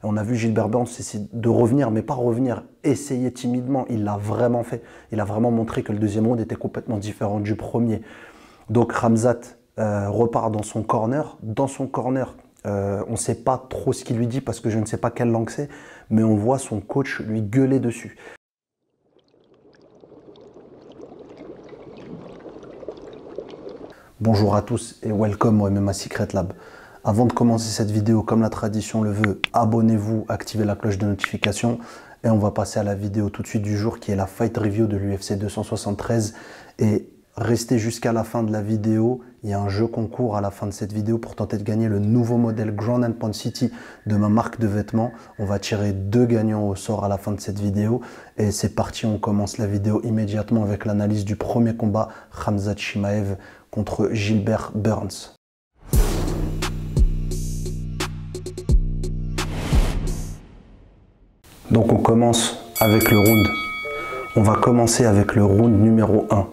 On a vu Gilbert Burns essayer de revenir, mais pas revenir, essayer timidement. Il l'a vraiment fait. Il a vraiment montré que le deuxième round était complètement différent du premier. Donc Khamzat repart dans son corner. Dans son corner, on ne sait pas trop ce qu'il lui dit parce que je ne sais pas quelle langue c'est, mais on voit son coach lui gueuler dessus. Bonjour à tous et welcome au MMA Secret Lab. Avant de commencer cette vidéo, comme la tradition le veut, abonnez-vous, activez la cloche de notification et on va passer à la vidéo tout de suite du jour qui est la fight review de l'UFC 273. Et restez jusqu'à la fin de la vidéo, il y a un jeu concours à la fin de cette vidéo pour tenter de gagner le nouveau modèle Ground & Pound City de ma marque de vêtements. On va tirer 2 gagnants au sort à la fin de cette vidéo et c'est parti, on commence la vidéo immédiatement avec l'analyse du premier combat, Khamzat Chimaev contre Gilbert Burns. Donc on commence avec le round. On va commencer avec le round numéro 1.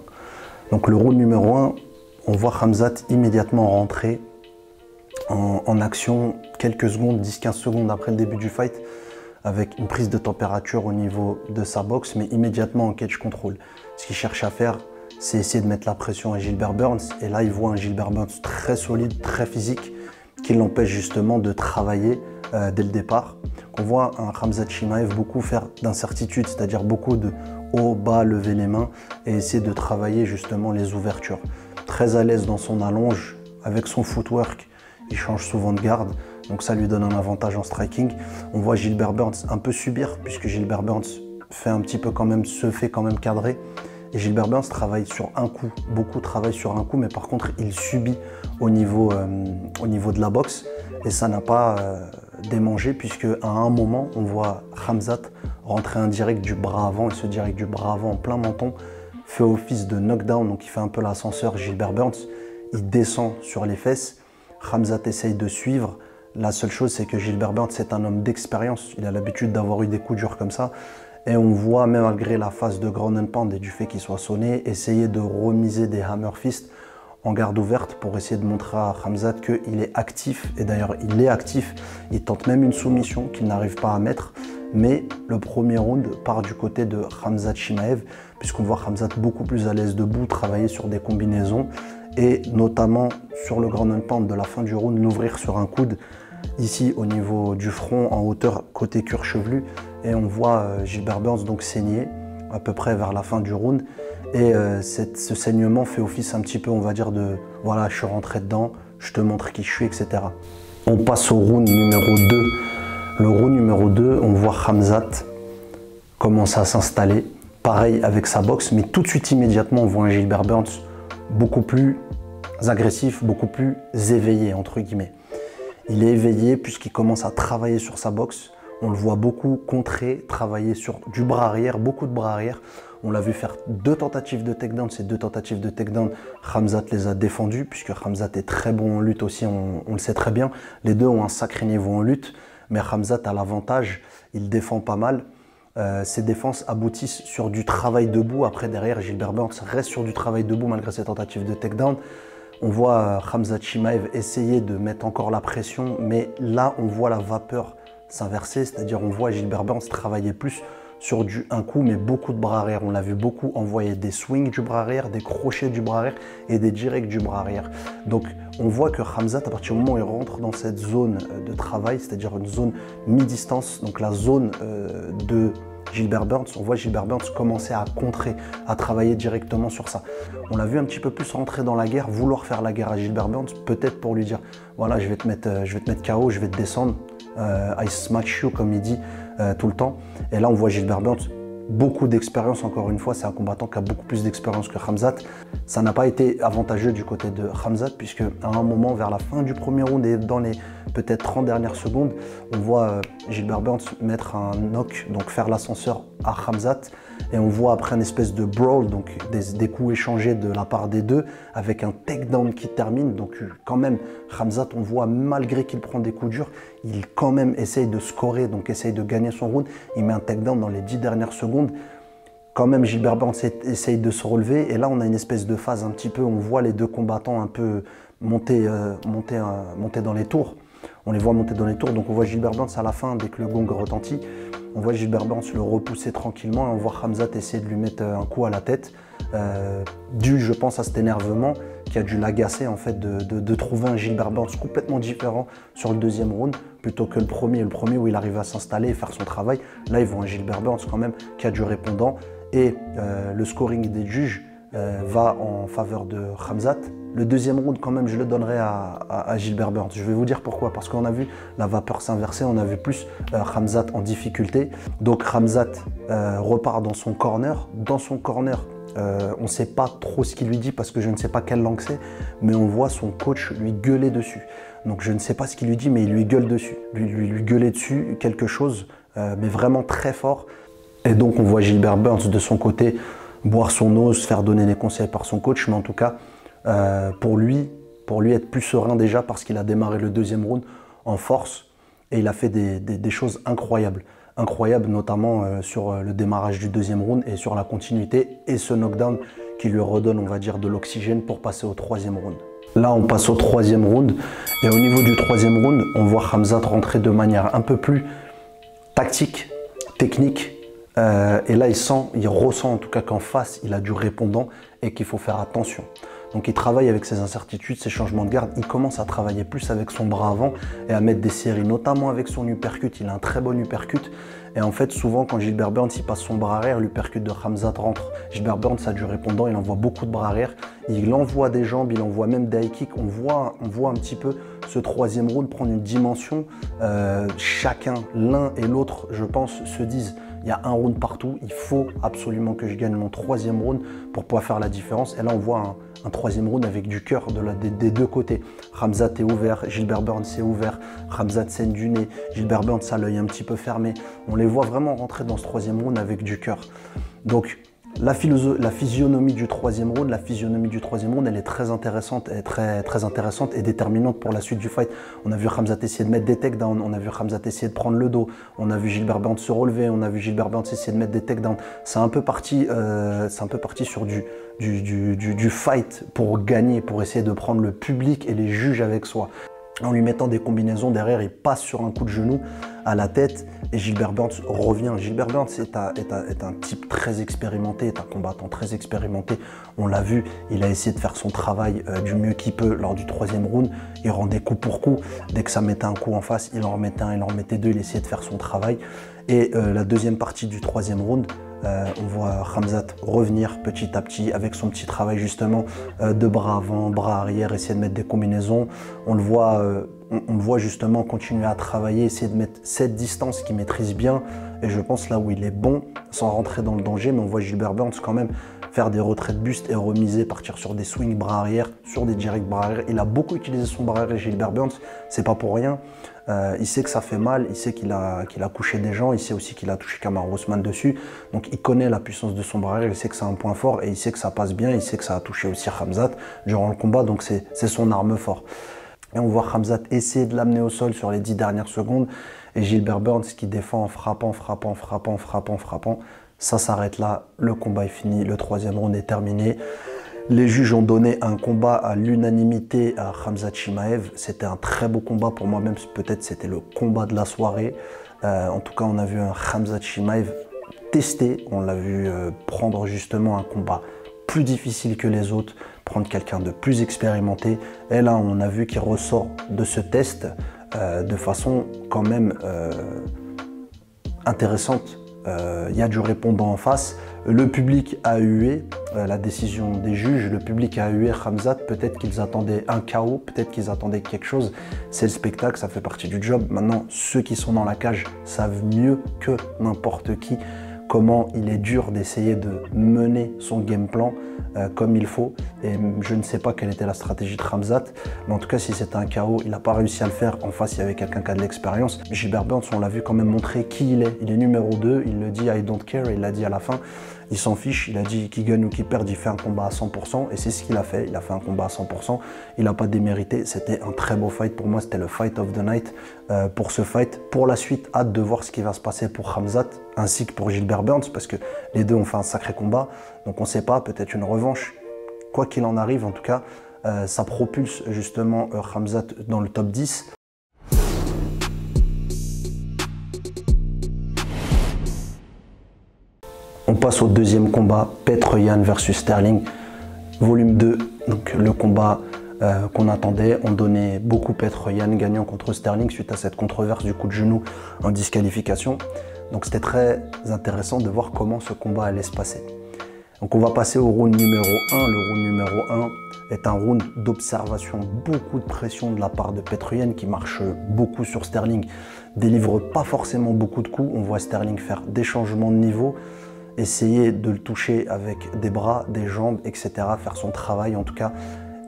Donc le round numéro 1, on voit Khamzat immédiatement rentrer en action quelques secondes, 10-15 secondes après le début du fight, avec une prise de température au niveau de sa boxe, mais immédiatement en cage control. Ce qu'il cherche à faire, c'est essayer de mettre la pression à Gilbert Burns. Et là, il voit un Gilbert Burns très solide, très physique, qui l'empêche justement de travailler dès le départ. On voit un Khamzat Chimaev beaucoup faire d'incertitudes, c'est-à-dire beaucoup de haut, bas, lever les mains et essayer de travailler justement les ouvertures. Très à l'aise dans son allonge, avec son footwork, il change souvent de garde, donc ça lui donne un avantage en striking. On voit Gilbert Burns un peu subir, puisque Gilbert Burns fait un petit peu quand même, se fait quand même cadrer. Et Gilbert Burns travaille sur un coup, beaucoup travaillent sur un coup, mais par contre il subit au niveau de la boxe et ça n'a pas démangé puisque à un moment on voit Khamzat rentrer un direct du bras avant et ce direct du bras avant en plein menton fait office de knockdown, donc il fait un peu l'ascenseur Gilbert Burns, il descend sur les fesses, Khamzat essaye de suivre. La seule chose c'est que Gilbert Burns est un homme d'expérience, il a l'habitude d'avoir eu des coups durs comme ça. Et on voit, même malgré la phase de ground and pound et du fait qu'il soit sonné, essayer de remiser des hammer fists en garde ouverte pour essayer de montrer à Khamzat qu'il est actif. Et d'ailleurs, il est actif. Il tente même une soumission qu'il n'arrive pas à mettre. Mais le premier round part du côté de Khamzat Chimaev, puisqu'on voit Khamzat beaucoup plus à l'aise debout, travailler sur des combinaisons et notamment sur le ground and pound de la fin du round, l'ouvrir sur un coude. Ici au niveau du front en hauteur côté cuir chevelu et on voit Gilbert Burns donc saigner à peu près vers la fin du round et ce saignement fait office un petit peu on va dire de voilà je suis rentré dedans, je te montre qui je suis, etc. On passe au round numéro 2. Le round numéro 2, on voit Khamzat commencer à s'installer, pareil avec sa boxe, mais tout de suite immédiatement on voit un Gilbert Burns beaucoup plus agressif, beaucoup plus éveillé entre guillemets. Il est éveillé puisqu'il commence à travailler sur sa boxe. On le voit beaucoup contrer, travailler sur du bras arrière, beaucoup de bras arrière. On l'a vu faire 2 tentatives de takedown. Ces 2 tentatives de takedown, Khamzat les a défendues puisque Khamzat est très bon en lutte aussi, on le sait très bien. Les deux ont un sacré niveau en lutte, mais Khamzat a l'avantage, il défend pas mal. Ses défenses aboutissent sur du travail debout. Après, derrière, Gilbert Burns reste sur du travail debout malgré ses tentatives de takedown. On voit Khamzat Chimaev essayer de mettre encore la pression, mais là, on voit la vapeur s'inverser, c'est-à-dire on voit Gilbert Burns travailler plus sur du un coup, mais beaucoup de bras arrière. On l'a vu beaucoup envoyer des swings du bras arrière, des crochets du bras arrière et des directs du bras arrière. Donc, on voit que Khamzat, à partir du moment où il rentre dans cette zone de travail, c'est-à-dire une zone mi-distance, donc la zone de Gilbert Burns, on voit Gilbert Burns commencer à contrer, à travailler directement sur ça. On l'a vu un petit peu plus rentrer dans la guerre, vouloir faire la guerre à Gilbert Burns, peut-être pour lui dire voilà, je vais te mettre KO, je vais te descendre, I smash you comme il dit tout le temps. Et là on voit Gilbert Burns, beaucoup d'expérience encore une fois, c'est un combattant qui a beaucoup plus d'expérience que Khamzat. Ça n'a pas été avantageux du côté de Khamzat puisque à un moment vers la fin du premier round et dans les peut-être 30 dernières secondes, on voit Gilbert Burns mettre un knock, donc faire l'ascenseur à Khamzat et on voit après une espèce de brawl, donc des coups échangés de la part des deux avec un takedown qui termine. Donc quand même Khamzat, on voit malgré qu'il prend des coups durs, il quand même essaye de scorer, donc essaye de gagner son round. Il met un takedown dans les 10 dernières secondes. Quand même Gilbert Burns essaye de se relever et là on a une espèce de phase un petit peu, on voit les deux combattants un peu monter dans les tours. on les voit monter dans les tours. Donc on voit Gilbert Burns à la fin, dès que le gong retentit, on voit Gilbert Burns le repousser tranquillement et on voit Khamzat essayer de lui mettre un coup à la tête, dû, je pense, à cet énervement qui a dû l'agacer en fait de trouver un Gilbert Burns complètement différent sur le deuxième round plutôt que le premier où il arrive à s'installer et faire son travail. Là, ils voient un Gilbert Burns quand même qui a du répondant et le scoring des juges va en faveur de Khamzat. Le deuxième round, quand même, je le donnerai à Gilbert Burns. Je vais vous dire pourquoi. Parce qu'on a vu la vapeur s'inverser, on a vu plus Khamzat en difficulté. Donc Khamzat repart dans son corner. Dans son corner, on ne sait pas trop ce qu'il lui dit parce que je ne sais pas quelle langue c'est, mais on voit son coach lui gueuler dessus. Donc je ne sais pas ce qu'il lui dit, mais il lui gueule dessus. Lui gueuler dessus quelque chose, mais vraiment très fort. Et donc on voit Gilbert Burns de son côté boire son eau, se faire donner des conseils par son coach, mais en tout cas, pour lui être plus serein déjà parce qu'il a démarré le deuxième round en force et il a fait des choses incroyables. Incroyables notamment sur le démarrage du deuxième round et sur la continuité et ce knockdown qui lui redonne, on va dire, de l'oxygène pour passer au troisième round. Là, on passe au troisième round et au niveau du troisième round, on voit Khamzat rentrer de manière un peu plus tactique, technique. Et là, il ressent en tout cas qu'en face, il a du répondant et qu'il faut faire attention. Donc il travaille avec ses incertitudes, ses changements de garde. Il commence à travailler plus avec son bras avant et à mettre des séries, notamment avec son uppercut. Il a un très bon uppercut. Et en fait, souvent, quand Gilbert Burns il passe son bras arrière, l'uppercut de Khamzat rentre. Gilbert Burns a du répondant, il envoie beaucoup de bras arrière. Il envoie des jambes, il envoie même des high kicks. On voit un petit peu ce troisième round prendre une dimension. Chacun, l'un et l'autre, je pense, se disent il y a un round partout, il faut absolument que je gagne mon troisième round pour pouvoir faire la différence. Et là, on voit un troisième round avec du cœur des deux côtés. Khamzat est ouvert, Gilbert Burns est ouvert, Khamzat saigne du nez, Gilbert Burns a l'œil un petit peu fermé. On les voit vraiment rentrer dans ce troisième round avec du cœur. Donc, la physionomie du troisième round, elle est très intéressante, très intéressante et déterminante pour la suite du fight. On a vu Khamzat essayer de mettre des takedowns, on a vu Khamzat essayer de prendre le dos, on a vu Gilbert Burns se relever, on a vu Gilbert Burns essayer de mettre des takedowns. C'est un peu parti sur du fight pour gagner, pour essayer de prendre le public et les juges avec soi. En lui mettant des combinaisons derrière, il passe sur un coup de genou à la tête et Gilbert Burns revient. Gilbert Burns est un type très expérimenté, est un combattant très expérimenté. On l'a vu, il a essayé de faire son travail du mieux qu'il peut lors du troisième round. Il rendait coup pour coup. Dès que ça mettait un coup en face, il en remettait un, il en remettait deux, il essayait de faire son travail. Et la deuxième partie du troisième round, on voit Khamzat revenir petit à petit avec son petit travail justement de bras avant, bras arrière, essayer de mettre des combinaisons. On le voit justement continuer à travailler, essayer de mettre cette distance qu'il maîtrise bien. Et je pense là où il est bon, sans rentrer dans le danger, mais on voit Gilbert Burns quand même faire des retraits de buste et remiser, partir sur des swings bras arrière, sur des directs bras arrière. Il a beaucoup utilisé son bras arrière, Gilbert Burns, c'est pas pour rien. Il sait que ça fait mal, il sait qu'il a couché des gens, il sait aussi qu'il a touché Kamaru Usman dessus. Donc il connaît la puissance de son bras arrière, il sait que c'est un point fort et il sait que ça passe bien, il sait que ça a touché aussi Khamzat durant le combat, donc c'est son arme forte. Et on voit Khamzat essayer de l'amener au sol sur les 10 dernières secondes et Gilbert Burns qui défend en frappant. Ça s'arrête là, le combat est fini, le troisième round est terminé. Les juges ont donné un combat à l'unanimité à Khamzat Chimaev. C'était un très beau combat pour moi, même si peut-être c'était le combat de la soirée. En tout cas, on a vu un Khamzat Chimaev testé. On l'a vu prendre justement un combat plus difficile que les autres, prendre quelqu'un de plus expérimenté. Et là, on a vu qu'il ressort de ce test de façon quand même intéressante. Il y a du répondant en face. Le public a hué la décision des juges. Le public a hué Khamzat. Peut-être qu'ils attendaient un chaos, peut-être qu'ils attendaient quelque chose. C'est le spectacle, ça fait partie du job. Maintenant, ceux qui sont dans la cage savent mieux que n'importe qui comment il est dur d'essayer de mener son game plan comme il faut. Et je ne sais pas quelle était la stratégie de Khamzat, mais en tout cas, si c'était un chaos, il n'a pas réussi à le faire. En face, il y avait quelqu'un qui a de l'expérience. Gilbert Burns, on l'a vu quand même montrer qui il est. Il est numéro 2, il le dit, I don't care, il l'a dit à la fin. Il s'en fiche, il a dit qu'il gagne ou qu'il perde, il fait un combat à 100%. Et c'est ce qu'il a fait, il a fait un combat à 100%. Il n'a pas démérité, c'était un très beau fight. Pour moi, c'était le fight of the night pour ce fight. Pour la suite, hâte de voir ce qui va se passer pour Khamzat ainsi que pour Gilbert Burns, parce que les deux ont fait un sacré combat. Donc on ne sait pas, peut-être une revanche. Quoi qu'il en arrive, en tout cas, ça propulse justement Khamzat dans le top 10. passe au deuxième combat, Petr-Yan versus Sterling, volume 2. Donc le combat qu'on attendait, on donnait beaucoup Petr-Yan gagnant contre Sterling suite à cette controverse du coup de genou en disqualification. Donc c'était très intéressant de voir comment ce combat allait se passer. Donc on va passer au round numéro 1. Le round numéro 1 est un round d'observation, beaucoup de pression de la part de Petr-Yan qui marche beaucoup sur Sterling, délivre pas forcément beaucoup de coups. On voit Sterling faire des changements de niveau, essayer de le toucher avec des bras, des jambes, etc. Faire son travail, en tout cas,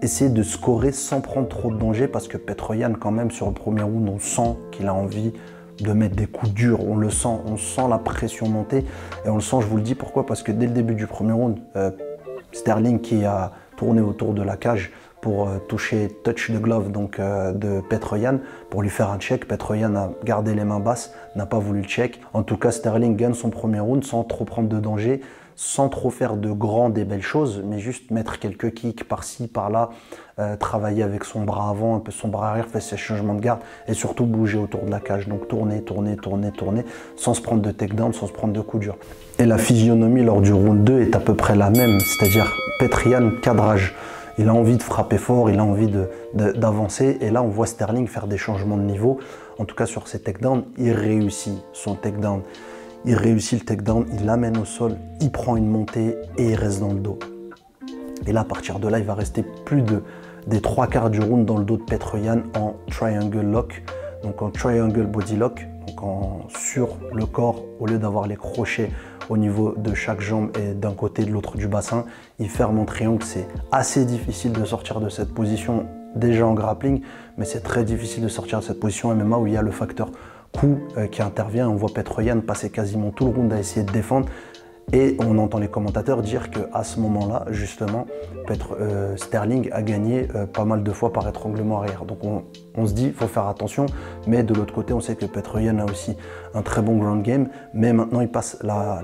essayer de scorer sans prendre trop de danger parce que Petr-Yan, quand même, sur le premier round, on sent qu'il a envie de mettre des coups durs, on le sent, on sent la pression monter et on le sent, je vous le dis pourquoi, parce que dès le début du premier round, Sterling qui a tourné autour de la cage pour toucher touch the glove donc de Petr-Yan pour lui faire un check. Petr-Yan a gardé les mains basses, n'a pas voulu le check. En tout cas, Sterling gagne son premier round sans trop prendre de danger, sans trop faire de grandes et belles choses, mais juste mettre quelques kicks par-ci, par-là, travailler avec son bras avant, un peu son bras arrière, faire ses changements de garde et surtout bouger autour de la cage. Donc tourner, tourner, tourner, tourner, sans se prendre de takedown, sans se prendre de coups durs. Et la physionomie lors du round 2 est à peu près la même, c'est-à-dire Petr-Yan, cadrage. Il a envie de frapper fort, il a envie d'avancer. Et là, on voit Sterling faire des changements de niveau. En tout cas, sur ses takedowns, il réussit son takedown. Il réussit le takedown, il l'amène au sol, il prend une montée et il reste dans le dos. Et là, à partir de là, il va rester plus des 3/4 du round dans le dos de Petr-Yan en triangle lock, donc en triangle body lock, donc sur le corps, au lieu d'avoir les crochets au niveau de chaque jambe et d'un côté de l'autre du bassin, il ferme en triangle. C'est assez difficile de sortir de cette position déjà en grappling, mais c'est très difficile de sortir de cette position MMA où il y a le facteur coup qui intervient. On voit Petr-Yan passer quasiment tout le round à essayer de défendre et on entend les commentateurs dire qu'à ce moment-là, justement, Sterling a gagné pas mal de fois par étranglement arrière. Donc on se dit, il faut faire attention, mais de l'autre côté, on sait que Petr-Yan a aussi un très bon ground game, mais maintenant il passe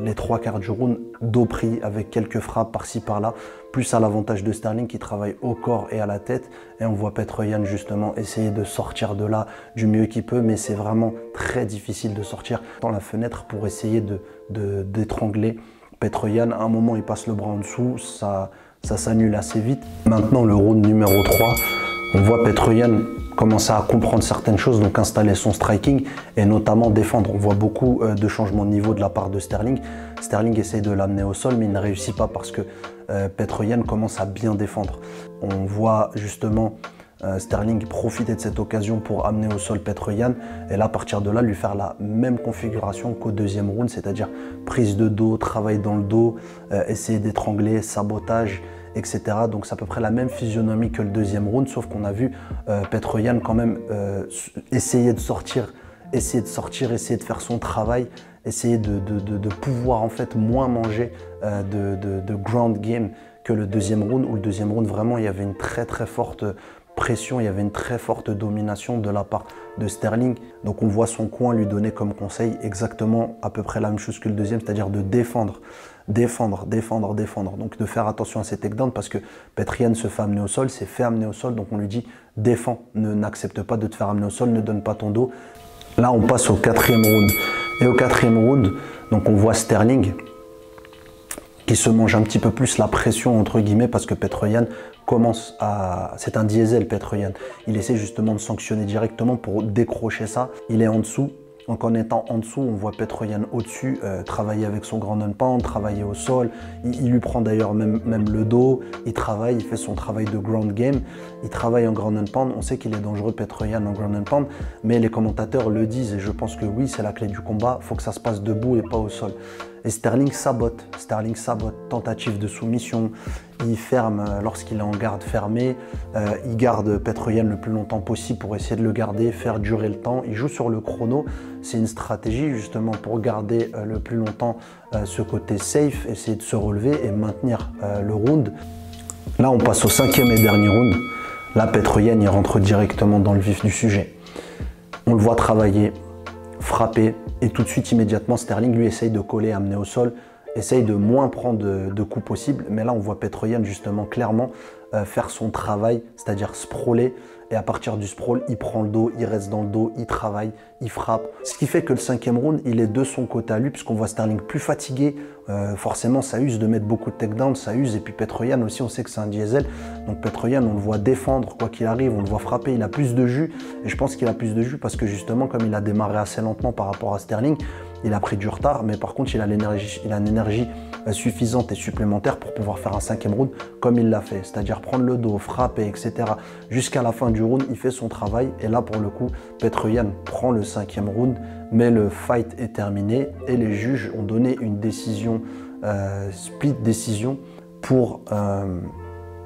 les 3/4 du round dos pris avec quelques frappes par-ci par-là, plus à l'avantage de Sterling qui travaille au corps et à la tête, et on voit Petr-Yan justement essayer de sortir de là du mieux qu'il peut, mais c'est vraiment très difficile de sortir dans la fenêtre pour essayer d'étrangler Petr-Yan. À un moment, il passe le bras en dessous, ça s'annule assez vite. Maintenant, le round numéro 3, on voit Petr-Yan commencer à comprendre certaines choses, donc installer son striking et notamment défendre. On voit beaucoup de changements de niveau de la part de Sterling. Sterling essaye de l'amener au sol, mais il ne réussit pas parce que Petr-Yan commence à bien défendre. On voit justement Sterling profiter de cette occasion pour amener au sol Petr-Yan et là, à partir de là, lui faire la même configuration qu'au deuxième round, c'est-à-dire prise de dos, travail dans le dos, essayer d'étrangler, sabotage, etc. Donc c'est à peu près la même physionomie que le deuxième round, sauf qu'on a vu Petr-Yan quand même essayer de sortir, essayer de faire son travail, essayer de pouvoir en fait moins manger de ground game que le deuxième round, où le deuxième round vraiment il y avait une très forte pression, il y avait une très forte domination de la part de Sterling. Donc on voit son coin lui donner comme conseil exactement à peu près la même chose que le deuxième, c'est-à-dire de défendre. Donc de faire attention à ses takedowns parce que Petr-Yan se fait amener au sol, s'est fait amener au sol, donc on lui dit défends, n'accepte pas de te faire amener au sol, ne donne pas ton dos. Là on passe au 4e round. Et au 4e round, donc on voit Sterling qui se mange un petit peu plus la pression entre guillemets parce que Petr-Yan commence à... C'est un diesel Petr-Yan. Il essaie justement de sanctionner directement pour décrocher ça. Il est en dessous. Donc en étant en dessous, on voit Petr-Yan au-dessus travailler avec son ground and pound, travailler au sol. Il lui prend d'ailleurs même le dos. Il travaille, il fait son travail de ground game. Il travaille en ground and pound. On sait qu'il est dangereux Petr-Yan en ground and pound, mais les commentateurs le disent et je pense que oui, c'est la clé du combat. Il faut que ça se passe debout et pas au sol. Et Sterling sabote, tentative de soumission, il ferme lorsqu'il est en garde fermée, il garde Petr-Yan le plus longtemps possible pour essayer de le garder, faire durer le temps, il joue sur le chrono, c'est une stratégie justement pour garder le plus longtemps ce côté safe, essayer de se relever et maintenir le round. Là on passe au 5e et dernier round, là Petr-Yan il rentre directement dans le vif du sujet. On le voit travailler, frapper, et tout de suite, immédiatement, Sterling lui essaye de coller, amener au sol essaye de moins prendre de coups possibles. Mais là, on voit Petroyan justement clairement faire son travail, c'est-à-dire sprawler. Et à partir du sprawl, il prend le dos, il reste dans le dos, il travaille, il frappe. Ce qui fait que le 5e round, il est de son côté à lui, puisqu'on voit Sterling plus fatigué. Forcément, ça use de mettre beaucoup de takedowns, ça use. Et puis Petroyan aussi, on sait que c'est un diesel. Donc Petroyan, on le voit défendre, quoi qu'il arrive, on le voit frapper. Il a plus de jus. Et je pense qu'il a plus de jus parce que justement, comme il a démarré assez lentement par rapport à Sterling, il a pris du retard. Mais par contre, il a une énergie suffisante et supplémentaire pour pouvoir faire un 5e round comme il l'a fait. C'est-à-dire prendre le dos, frapper, etc. Jusqu'à la fin du round, il fait son travail. Et là, pour le coup, Petroyan prend le 5e round, mais le fight est terminé et les juges ont donné une décision, split décision pour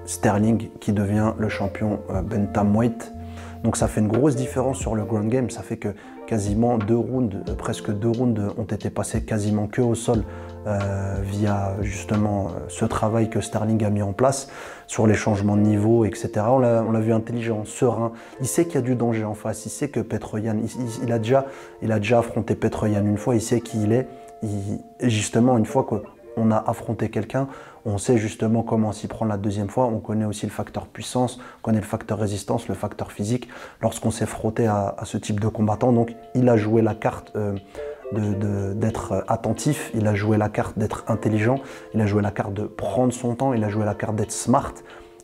Sterling qui devient le champion bantamweight. Donc ça fait une grosse différence sur le ground game. Ça fait que quasiment presque deux rounds ont été passés quasiment que au sol via justement ce travail que Sterling a mis en place sur les changements de niveau, etc. On l'a vu intelligent, serein. Il sait qu'il y a du danger en face. Il sait que Petroyan, il a déjà affronté Petroyan une fois. Il sait qui il est. Et justement, une fois qu'on a affronté quelqu'un, on sait justement comment s'y prendre la deuxième fois. On connaît aussi le facteur puissance, on connaît le facteur résistance, le facteur physique lorsqu'on s'est frotté à ce type de combattant. Donc il a joué la carte d'être attentif, il a joué la carte d'être intelligent, il a joué la carte de prendre son temps, il a joué la carte d'être smart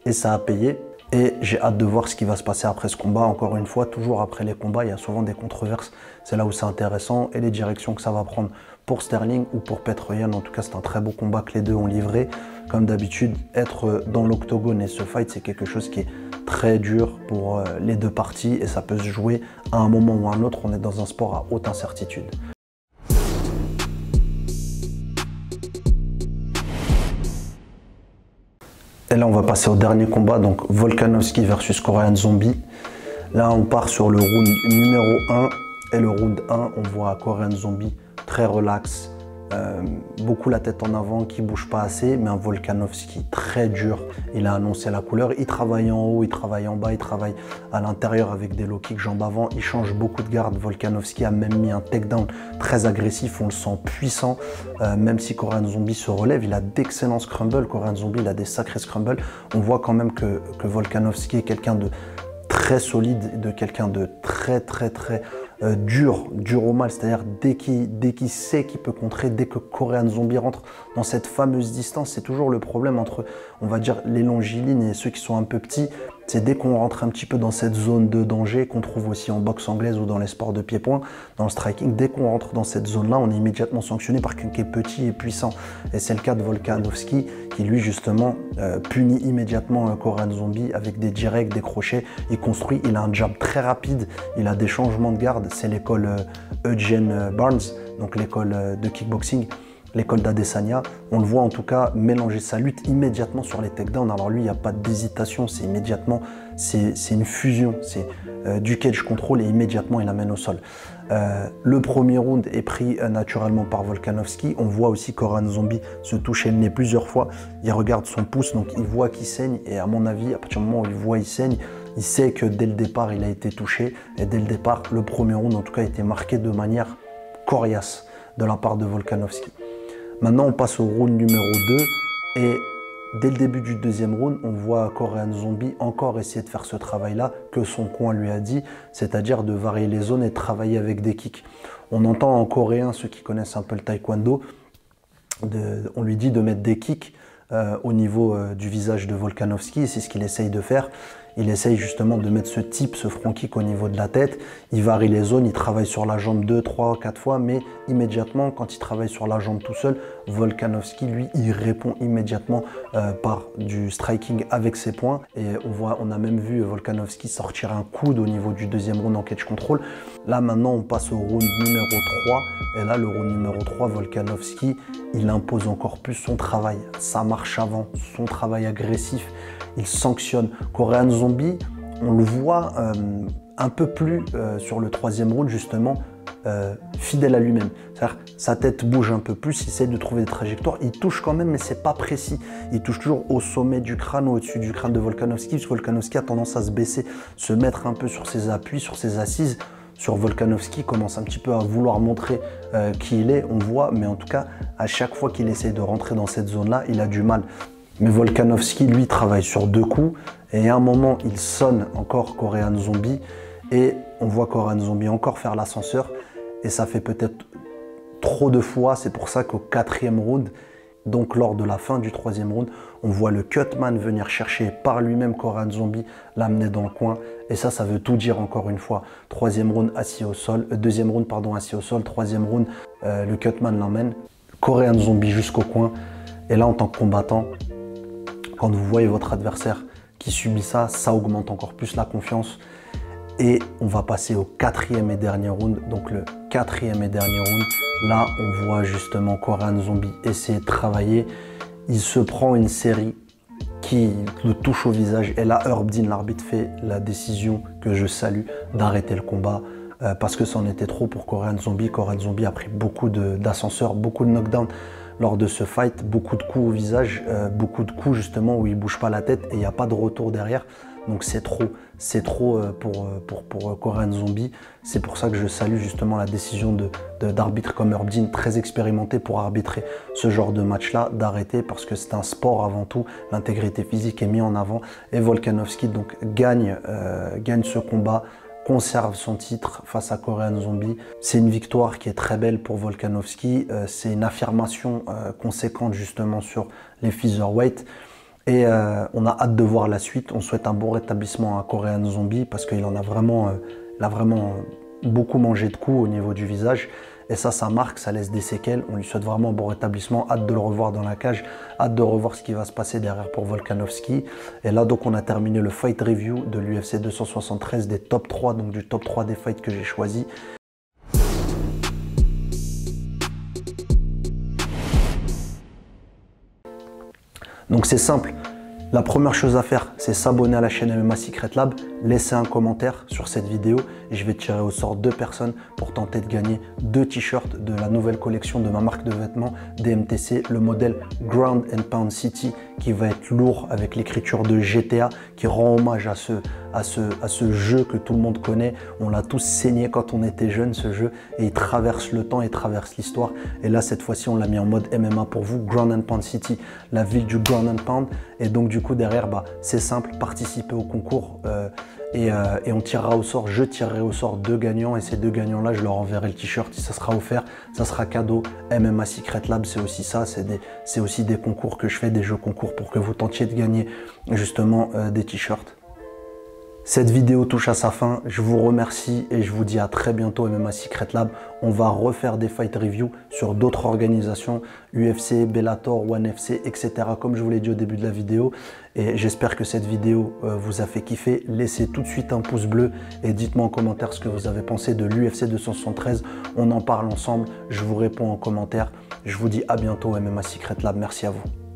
et ça a payé. Et j'ai hâte de voir ce qui va se passer après ce combat. Encore une fois, toujours après les combats, il y a souvent des controverses. C'est là où c'est intéressant et les directions que ça va prendre pour Sterling ou pour Petroyan. En tout cas, c'est un très beau combat que les deux ont livré. Comme d'habitude, être dans l'octogone et ce fight, c'est quelque chose qui est très dur pour les deux parties et ça peut se jouer à un moment ou à un autre. On est dans un sport à haute incertitude. Et là, on va passer au dernier combat, donc Volkanovski versus Korean Zombie. Là, on part sur le round numéro 1. Et le round 1, on voit Korean Zombie très relax, beaucoup la tête en avant, qui bouge pas assez, mais un Volkanovski très dur. Il a annoncé la couleur, il travaille en haut, il travaille en bas, il travaille à l'intérieur avec des low kicks jambes avant, il change beaucoup de garde. Volkanovski a même mis un takedown très agressif, on le sent puissant, même si Korean Zombie se relève, il a d'excellents scrambles. Korean Zombie, il a des sacrés scrambles. On voit quand même que Volkanovski est quelqu'un de très solide, de quelqu'un de très dur au mal, c'est-à-dire dès qu'il sait qu'il peut contrer, dès que Korean Zombie rentre dans cette fameuse distance, c'est toujours le problème entre, on va dire, les longilines et ceux qui sont un peu petits, c'est dès qu'on rentre un petit peu dans cette zone de danger qu'on trouve aussi en boxe anglaise ou dans les sports de pied-point, dans le striking, dès qu'on rentre dans cette zone-là, on est immédiatement sanctionné par quelqu'un qui est petit et puissant. Et c'est le cas de Volkanovski qui, lui, justement, punit immédiatement Korean Zombie avec des directs, des crochets. Il construit, il a un jab très rapide, il a des changements de garde. C'est l'école Eugene Barnes, donc l'école de kickboxing, l'école d'Adesanya. On le voit en tout cas mélanger sa lutte immédiatement sur les takedowns. Alors lui, il n'y a pas d'hésitation, c'est immédiatement, c'est une fusion, c'est du cage control et immédiatement il amène au sol. Le premier round est pris naturellement par Volkanovski. On voit aussi Korean Zombie se toucher le nez plusieurs fois. Il regarde son pouce, donc il voit qu'il saigne et à mon avis, à partir du moment où il voit qu'il saigne, il sait que dès le départ, il a été touché. Et dès le départ, le premier round, en tout cas, a été marqué de manière coriace de la part de Volkanovski. Maintenant, on passe au round numéro 2. Et dès le début du deuxième round, on voit Korean Zombie encore essayer de faire ce travail-là que son coin lui a dit, c'est-à-dire de varier les zones et de travailler avec des kicks. On entend en coréen, ceux qui connaissent un peu le taekwondo, on lui dit de mettre des kicks au niveau du visage de Volkanovski, et c'est ce qu'il essaye de faire. Il essaye justement de mettre ce front kick au niveau de la tête. Il varie les zones, il travaille sur la jambe 2, 3, 4 fois, mais immédiatement, quand il travaille sur la jambe tout seul, Volkanovski, lui, il répond immédiatement par du striking avec ses poings. Et on a même vu Volkanovski sortir un coude au niveau du deuxième round en cage control. Là, maintenant, on passe au round numéro 3. Et là, le round numéro 3, Volkanovski, il impose encore plus son travail, sa marche avant, son travail agressif. Il sanctionne. Korean Zombie, on le voit un peu plus sur le troisième round, justement, fidèle à lui-même. C'est-à-dire sa tête bouge un peu plus, il essaie de trouver des trajectoires. Il touche quand même, mais c'est pas précis. Il touche toujours au sommet du crâne, au-dessus du crâne de Volkanovski, parce que Volkanovski a tendance à se baisser, se mettre un peu sur ses appuis, sur ses assises. sur Volkanovski, commence un petit peu à vouloir montrer qui il est, on voit, mais en tout cas, à chaque fois qu'il essaye de rentrer dans cette zone-là, il a du mal. Mais Volkanovski, lui, travaille sur 2 coups, et à un moment, il sonne encore Korean Zombie, et on voit Korean Zombie encore faire l'ascenseur, et ça fait peut-être trop de fois, c'est pour ça qu'au 4e round, donc lors de la fin du 3e round, on voit le cutman venir chercher par lui-même Korean Zombie, l'amener dans le coin. Et ça veut tout dire encore une fois. 3e round assis au sol, 2e round pardon, assis au sol, 3e round, le cutman l'emmène, Korean Zombie jusqu'au coin. Et là, en tant que combattant, quand vous voyez votre adversaire qui subit ça, ça augmente encore plus la confiance. Et on va passer au 4e et dernier round. Donc le 4e et dernier round, là on voit justement Korean Zombie essayer de travailler. Il se prend une série qui le touche au visage. Et là Herb Dean, l'arbitre, fait la décision que je salue d'arrêter le combat. Parce que c'en était trop pour Korean Zombie. Korean Zombie a pris beaucoup d'ascenseurs, beaucoup de knockdowns lors de ce fight. Beaucoup de coups au visage, beaucoup de coups justement où il ne bouge pas la tête et il n'y a pas de retour derrière. Donc c'est trop pour Korean Zombie. C'est pour ça que je salue justement la décision d'arbitre comme Herb Dean, très expérimenté pour arbitrer ce genre de match-là, d'arrêter parce que c'est un sport avant tout. L'intégrité physique est mise en avant. Et Volkanovski donc gagne ce combat, conserve son titre face à Korean Zombie. C'est une victoire qui est très belle pour Volkanovski. C'est une affirmation conséquente justement sur les featherweight. Et on a hâte de voir la suite. On souhaite un bon rétablissement à Korean Zombie parce qu'il a vraiment beaucoup mangé de coups au niveau du visage. Et ça marque, ça laisse des séquelles. On lui souhaite vraiment un bon rétablissement. Hâte de le revoir dans la cage. Hâte de revoir ce qui va se passer derrière pour Volkanovski. Et là, donc, on a terminé le fight review de l'UFC 273 des top 3, donc du top 3 des fights que j'ai choisis. Donc c'est simple, la première chose à faire, c'est s'abonner à la chaîne MMA Secret Lab, laisser un commentaire sur cette vidéo et je vais tirer au sort 2 personnes pour tenter de gagner 2 t-shirts de la nouvelle collection de ma marque de vêtements DMTC, le modèle Ground and Pound City qui va être lourd avec l'écriture de GTA qui rend hommage à ce jeu que tout le monde connaît. On l'a tous saigné quand on était jeune, ce jeu, et il traverse le temps et traverse l'histoire. Et là, cette fois-ci, on l'a mis en mode MMA pour vous, Ground and Pound City, la ville du Ground and Pound. Et donc du coup, derrière, c'est simple, participer au concours et on tirera au sort, je tirerai au sort 2 gagnants et ces 2 gagnants-là, je leur enverrai le t-shirt, ça sera offert, ça sera cadeau. MMA Secret Lab, c'est aussi ça, c'est aussi des concours que je fais, des jeux concours pour que vous tentiez de gagner justement des t-shirts. Cette vidéo touche à sa fin, je vous remercie et je vous dis à très bientôt MMA Secret Lab. On va refaire des fight reviews sur d'autres organisations, UFC, Bellator, ONE FC, etc. comme je vous l'ai dit au début de la vidéo. Et j'espère que cette vidéo vous a fait kiffer. Laissez tout de suite un pouce bleu et dites-moi en commentaire ce que vous avez pensé de l'UFC 273. On en parle ensemble, je vous réponds en commentaire. Je vous dis à bientôt MMA Secret Lab, merci à vous.